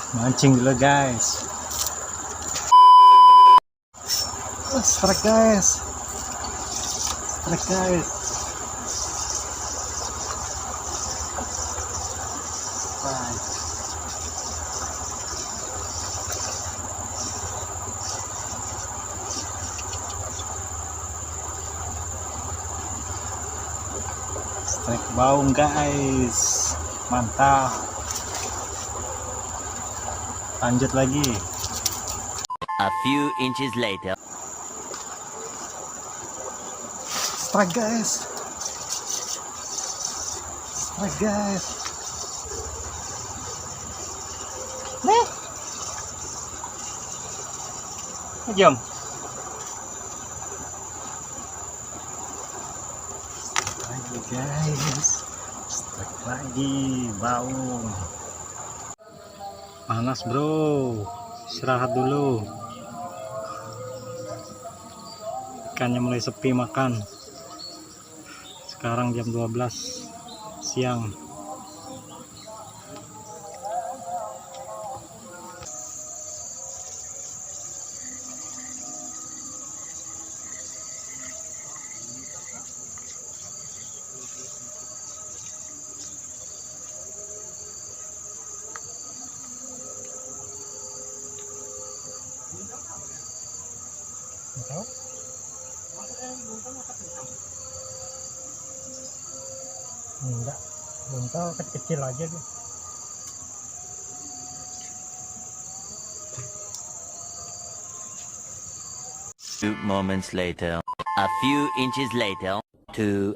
Mancing dulu guys. Strike guys. Strike guys. Strike. Strike baung guys. Mantap. Lanjut lagi. A few inches later. Strike guys. Strike guys. Nih. Jam. Lagi guys. Strike lagi baung. Panas bro, istirahat dulu. Ikannya mulai sepi makan. Sekarang jam 12 siang. Tahu? Enggak, buntal kecil-kecil aja deh. Few moments later. A few inches later. To